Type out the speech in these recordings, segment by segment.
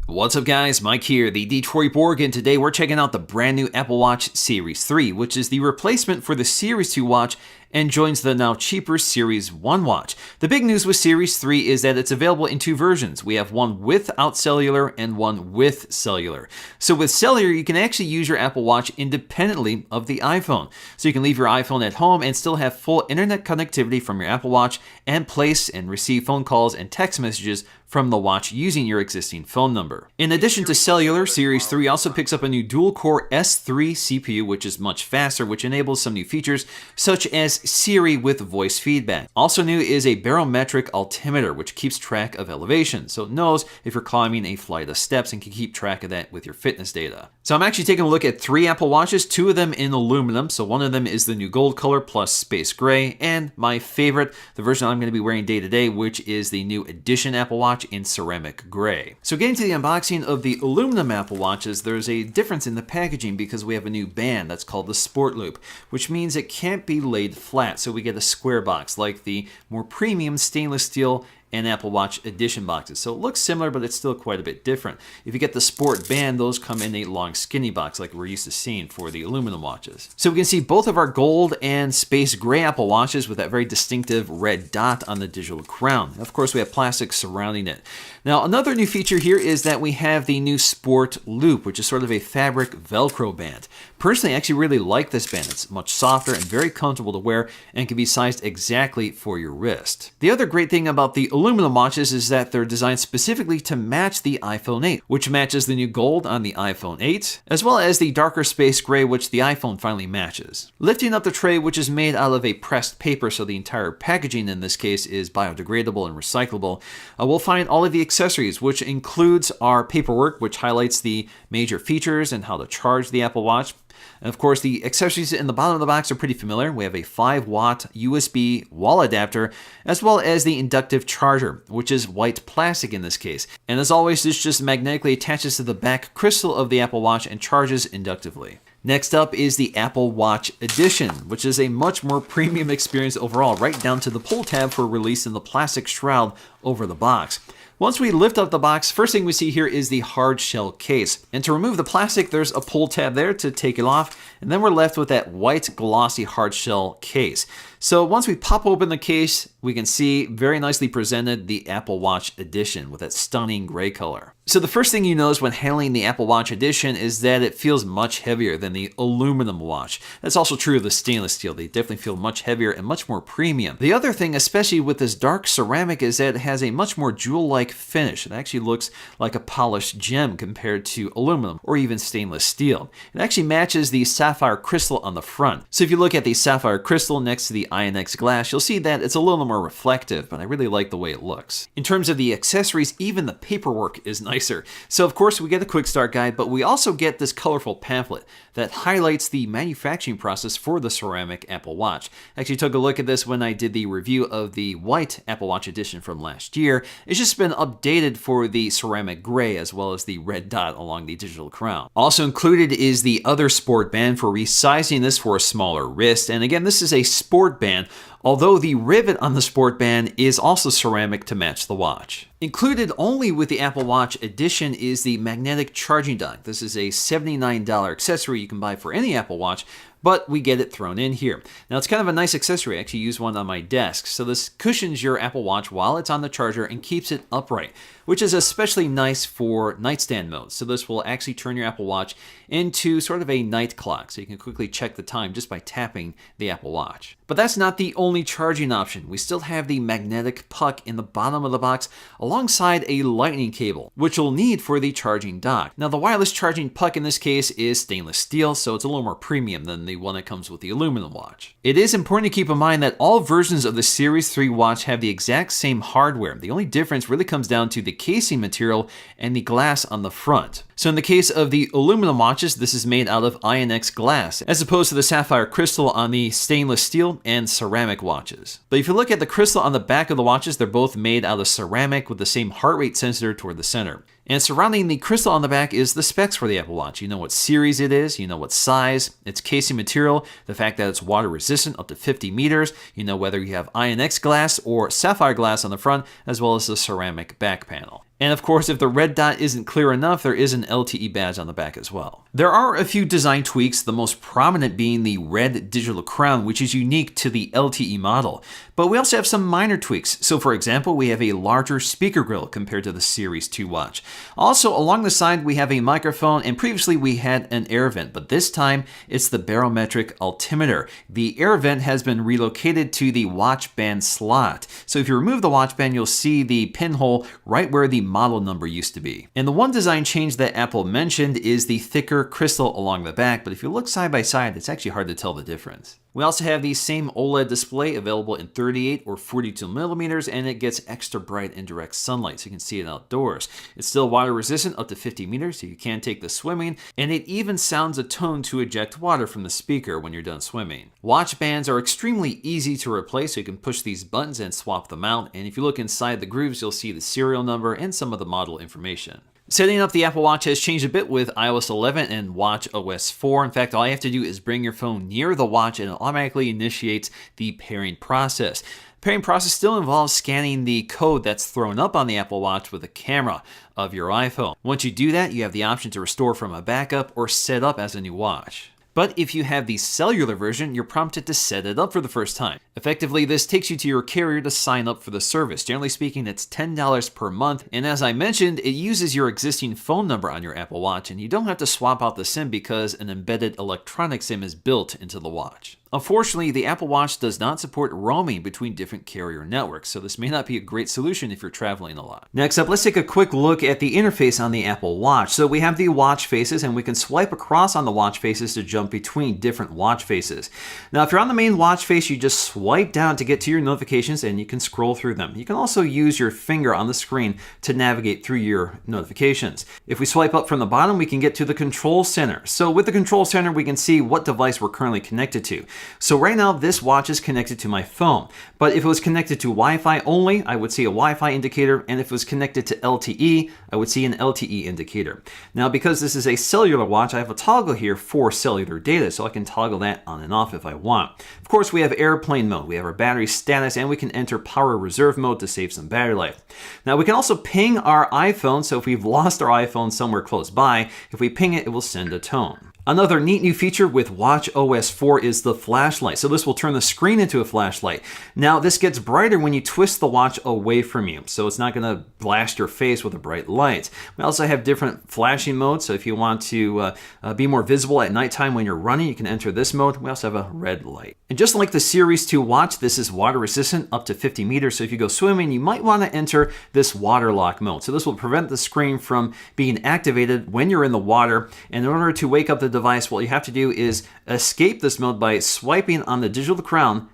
What's up guys, Mike here, the Detroit Borg, and today we're checking out the brand new Apple Watch Series 3, which is the replacement for the Series 2 watch and joins the now cheaper Series 1 watch. The big news with Series 3 is that it's available in two versions. We have one without cellular and one with cellular. So with cellular, you can actually use your Apple Watch independently of the iPhone. So you can leave your iPhone at home and still have full internet connectivity from your Apple Watch and place and receive phone calls and text messages from the watch using your existing phone number. In addition to cellular, Series 3 also picks up a new dual-core S3 CPU, which is much faster, which enables some new features such as Siri with voice feedback. Also new is a barometric altimeter, which keeps track of elevation, so it knows if you're climbing a flight of steps and can keep track of that with your fitness data. So I'm actually taking a look at three Apple Watches, two of them in aluminum, so one of them is the new gold color plus space gray, and my favorite, the version I'm going to be wearing day to day, which is the new Edition Apple Watch in ceramic gray. So getting to the unboxing of the aluminum Apple Watches, there's a difference in the packaging because we have a new band that's called the Sport Loop, which means it can't be laid flat, so we get a square box like the more premium stainless steel and Apple Watch Edition boxes. So it looks similar, but it's still quite a bit different. If you get the Sport Band, those come in a long skinny box like we're used to seeing for the aluminum watches. So we can see both of our gold and space gray Apple Watches with that very distinctive red dot on the digital crown. Of course, we have plastic surrounding it. Now, another new feature here is that we have the new Sport Loop, which is sort of a fabric Velcro band. Personally, I actually really like this band. It's much softer and very comfortable to wear and can be sized exactly for your wrist. The other great thing about the aluminum watches is that they're designed specifically to match the iPhone 8, which matches the new gold on the iPhone 8, as well as the darker space gray, which the iPhone finally matches. Lifting up the tray, which is made out of a pressed paper, so the entire packaging in this case is biodegradable and recyclable, we'll find all of the accessories, which includes our paperwork, which highlights the major features and how to charge the Apple Watch. And of course, the accessories in the bottom of the box are pretty familiar. We have a 5-watt USB wall adapter, as well as the inductive charger, which is white plastic in this case. And as always, this just magnetically attaches to the back crystal of the Apple Watch and charges inductively. Next up is the Apple Watch Edition, which is a much more premium experience overall, right down to the pull tab for release in the plastic shroud over the box. Once we lift up the box, first thing we see here is the hard shell case. And to remove the plastic, there's a pull tab there to take it off, and then we're left with that white glossy hard shell case. So once we pop open the case, we can see very nicely presented the Apple Watch Edition with that stunning gray color. So the first thing you notice when handling the Apple Watch Edition is that it feels much heavier than the aluminum watch. That's also true of the stainless steel. They definitely feel much heavier and much more premium. The other thing, especially with this dark ceramic, is that it has a much more jewel-like finish. It actually looks like a polished gem compared to aluminum or even stainless steel. It actually matches the sapphire crystal on the front. So if you look at the sapphire crystal next to the INX glass, you'll see that it's a little more reflective, but I really like the way it looks. In terms of the accessories, even the paperwork is nicer. So of course we get a quick start guide, but we also get this colorful pamphlet that highlights the manufacturing process for the ceramic Apple Watch. I actually took a look at this when I did the review of the white Apple Watch Edition from last year. It's just been updated for the ceramic gray as well as the red dot along the digital crown. Also included is the other sport band for resizing this for a smaller wrist. And again, this is a sport band, although the rivet on the sport band is also ceramic to match the watch. Included only with the Apple Watch Edition is the magnetic charging dock. This is a $79 accessory you can buy for any Apple Watch, but we get it thrown in here. Now it's kind of a nice accessory. I actually use one on my desk. So this cushions your Apple Watch while it's on the charger and keeps it upright, which is especially nice for nightstand mode. So this will actually turn your Apple Watch into sort of a night clock. So you can quickly check the time just by tapping the Apple Watch. But that's not the only charging option. We still have the magnetic puck in the bottom of the box alongside a lightning cable, which you'll need for the charging dock. Now the wireless charging puck in this case is stainless steel, so it's a little more premium than the one that comes with the aluminum watch. It is important to keep in mind that all versions of the Series 3 watch have the exact same hardware. The only difference really comes down to the casing material and the glass on the front. So in the case of the aluminum watches, this is made out of INX glass, as opposed to the sapphire crystal on the stainless steel and ceramic watches. But if you look at the crystal on the back of the watches, they're both made out of ceramic with the same heart rate sensor toward the center. And surrounding the crystal on the back is the specs for the Apple Watch. You know what series it is, you know what size, its casing material, the fact that it's water resistant up to 50 meters, you know whether you have INX glass or sapphire glass on the front, as well as the ceramic back panel. And of course, if the red dot isn't clear enough, there is an LTE badge on the back as well. There are a few design tweaks, the most prominent being the red digital crown, which is unique to the LTE model. But we also have some minor tweaks. So for example, we have a larger speaker grill compared to the Series 2 watch. Also, along the side, we have a microphone, and previously we had an air vent, but this time it's the barometric altimeter. The air vent has been relocated to the watch band slot. So if you remove the watch band, you'll see the pinhole right where the model number used to be. And the one design change that Apple mentioned is the thicker crystal along the back, but if you look side by side, it's actually hard to tell the difference. We also have the same OLED display available in 38 or 42 millimeters, and it gets extra bright in direct sunlight, so you can see it outdoors. It's still water resistant up to 50 meters, so you can take this swimming, and it even sounds a tone to eject water from the speaker when you're done swimming. Watch bands are extremely easy to replace, so you can push these buttons and swap them out, and if you look inside the grooves, you'll see the serial number and some of the model information. Setting up the Apple Watch has changed a bit with iOS 11 and watch OS 4. In fact, all you have to do is bring your phone near the watch and it automatically initiates the pairing process. The pairing process still involves scanning the code that's thrown up on the Apple Watch with a camera of your iPhone. Once you do that, you have the option to restore from a backup or set up as a new watch. But if you have the cellular version, you're prompted to set it up for the first time. Effectively, this takes you to your carrier to sign up for the service. Generally speaking, it's $10 per month, and as I mentioned, it uses your existing phone number on your Apple Watch, and you don't have to swap out the SIM because an embedded electronic SIM is built into the watch. Unfortunately, the Apple Watch does not support roaming between different carrier networks, so this may not be a great solution if you're traveling a lot. Next up, let's take a quick look at the interface on the Apple Watch. So we have the watch faces, and we can swipe across on the watch faces to jump between different watch faces. Now, if you're on the main watch face, you just swipe down to get to your notifications, and you can scroll through them. You can also use your finger on the screen to navigate through your notifications. If we swipe up from the bottom, we can get to the control center. So with the control center, we can see what device we're currently connected to. So right now, this watch is connected to my phone. But if it was connected to Wi-Fi only, I would see a Wi-Fi indicator. And if it was connected to LTE, I would see an LTE indicator. Now, because this is a cellular watch, I have a toggle here for cellular data, so I can toggle that on and off if I want. Of course, we have airplane mode, we have our battery status, and we can enter power reserve mode to save some battery life. Now, we can also ping our iPhone, so if we've lost our iPhone somewhere close by, if we ping it, it will send a tone. Another neat new feature with watch OS 4 is the flashlight. So this will turn the screen into a flashlight. Now this gets brighter when you twist the watch away from you, so it's not going to blast your face with a bright light. We also have different flashing modes, so if you want to be more visible at nighttime when you're running, you can enter this mode. We also have a red light. And just like the Series 2 watch, this is water resistant up to 50 meters, so if you go swimming, you might want to enter this water lock mode. So this will prevent the screen from being activated when you're in the water, and in order to wake up the device, what you have to do is escape this mode by swiping on the digital crown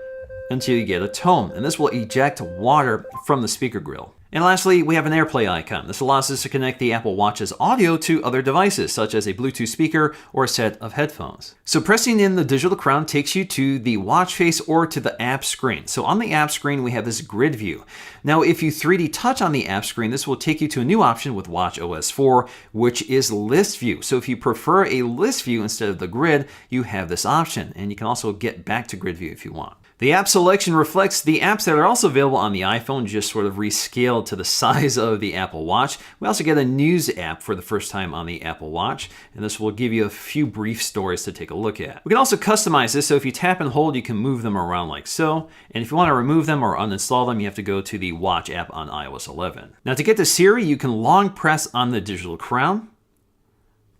until you get a tone, and this will eject water from the speaker grill. And lastly, we have an AirPlay icon. This allows us to connect the Apple Watch's audio to other devices, such as a Bluetooth speaker or a set of headphones. So pressing in the digital crown takes you to the watch face or to the app screen. So on the app screen, we have this grid view. Now, if you 3D touch on the app screen, this will take you to a new option with watch OS 4, which is list view. So if you prefer a list view instead of the grid, you have this option, and you can also get back to grid view if you want. The app selection reflects the apps that are also available on the iPhone, just sort of rescaled to the size of the Apple Watch. We also get a news app for the first time on the Apple Watch, and this will give you a few brief stories to take a look at. We can also customize this, so if you tap and hold, you can move them around like so. And if you want to remove them or uninstall them, you have to go to the Watch app on iOS 11. Now, to get to Siri, you can long press on the digital crown.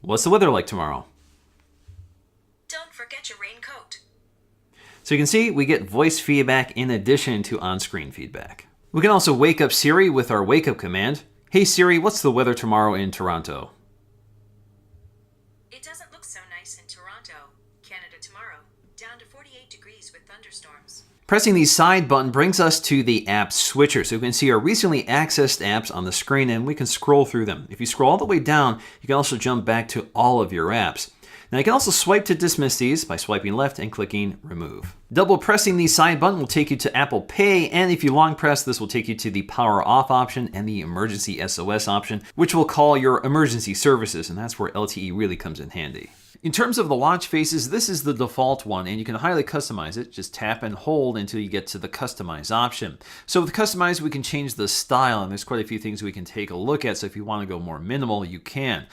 What's the weather like tomorrow? Don't forget your raincoat. So you can see we get voice feedback in addition to on-screen feedback. We can also wake up Siri with our wake up command. Hey Siri, what's the weather tomorrow in Toronto? It doesn't look so nice in Toronto, Canada tomorrow. Down to 48 degrees with thunderstorms. Pressing the side button brings us to the app switcher. So we can see our recently accessed apps on the screen and we can scroll through them. If you scroll all the way down, you can also jump back to all of your apps. Now you can also swipe to dismiss these by swiping left and clicking remove. Double pressing the side button will take you to Apple Pay, and if you long press, this will take you to the power off option and the emergency SOS option, which will call your emergency services, and that's where LTE really comes in handy. In terms of the watch faces, this is the default one, and you can highly customize it. Just tap and hold until you get to the customize option. So with customize, we can change the style, and there's quite a few things we can take a look at. So if you want to go more minimal, you can.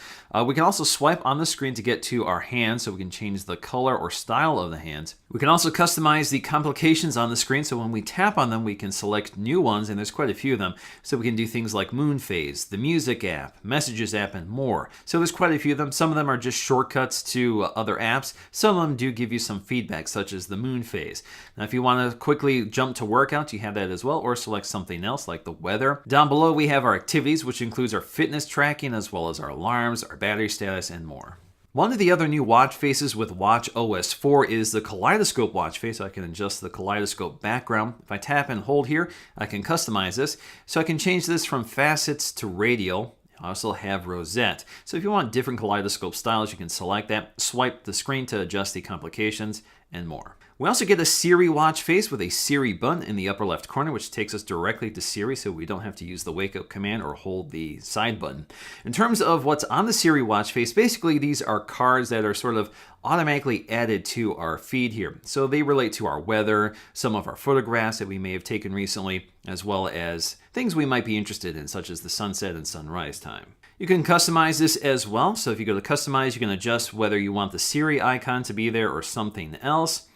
We can also swipe on the screen to get to our hands, so we can change the color or style of the hands. We can also customize the complications on the screen, so when we tap on them, we can select new ones, and there's quite a few of them. So we can do things like moon phase, the music app, messages app, and more. So there's quite a few of them. Some of them are just shortcuts to other apps. Some of them do give you some feedback, such as the moon phase. Now, if you want to quickly jump to workouts, you have that as well, or select something else like the weather. Down below, we have our activities, which includes our fitness tracking, as well as our alarms, our battery status, and more. One of the other new watch faces with Watch OS 4 is the kaleidoscope watch face. So I can adjust the kaleidoscope background. If I tap and hold here, I can customize this. So I can change this from facets to radial. I also have rosette. So if you want different kaleidoscope styles, you can select that, swipe the screen to adjust the complications, and more. We also get a Siri watch face with a Siri button in the upper left corner, which takes us directly to Siri, so we don't have to use the wake up command or hold the side button. In terms of what's on the Siri watch face, basically these are cards that are sort of automatically added to our feed here. So they relate to our weather, some of our photographs that we may have taken recently, as well as things we might be interested in, such as the sunset and sunrise time. You can customize this as well. So if you go to customize, you can adjust whether you want the Siri icon to be there or something else.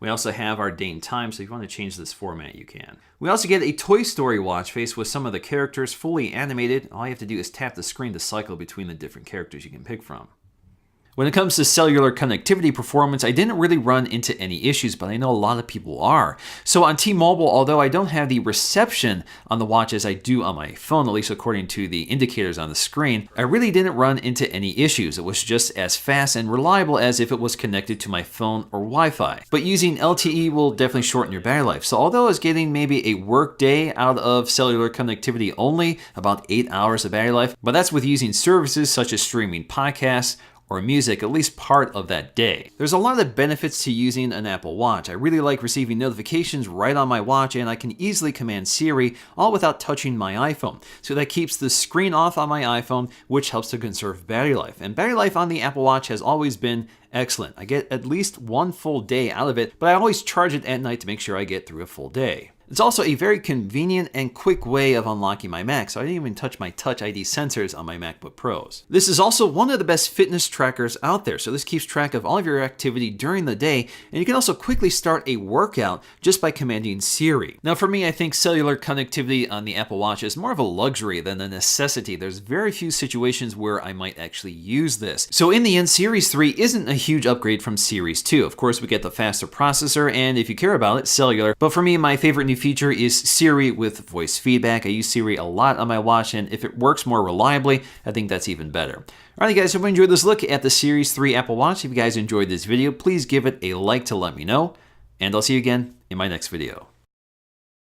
We also have our date and time, so if you want to change this format, you can. We also get a Toy Story watch face with some of the characters fully animated. All you have to do is tap the screen to cycle between the different characters you can pick from. When it comes to cellular connectivity performance, I didn't really run into any issues, but I know a lot of people are. So on T-Mobile, although I don't have the reception on the watch as I do on my phone, at least according to the indicators on the screen, I really didn't run into any issues. It was just as fast and reliable as if it was connected to my phone or Wi-Fi. But using LTE will definitely shorten your battery life. So although I was getting maybe a work day out of cellular connectivity only, about 8 hours of battery life, but that's with using services such as streaming podcasts, or music at least part of that day. There's a lot of benefits to using an Apple Watch. I really like receiving notifications right on my watch, and I can easily command Siri all without touching my iPhone. So that keeps the screen off on my iPhone, which helps to conserve battery life. And battery life on the Apple Watch has always been excellent. I get at least one full day out of it, but I always charge it at night to make sure I get through a full day. It's also a very convenient and quick way of unlocking my Mac, so I didn't even touch my Touch ID sensors on my MacBook Pros. This is also one of the best fitness trackers out there, so this keeps track of all of your activity during the day, and you can also quickly start a workout just by commanding Siri. Now for me, I think cellular connectivity on the Apple Watch is more of a luxury than a necessity. There's very few situations where I might actually use this. So in the end, Series 3 isn't a huge upgrade from Series 2. Of course, we get the faster processor, and if you care about it, cellular. But for me, my favorite new feature is Siri with voice feedback. I use Siri a lot on my watch, and if it works more reliably, I think that's even better. Alright guys, hope you enjoyed this look at the Series 3 Apple Watch. If you guys enjoyed this video, please give it a like to let me know, and I'll see you again in my next video.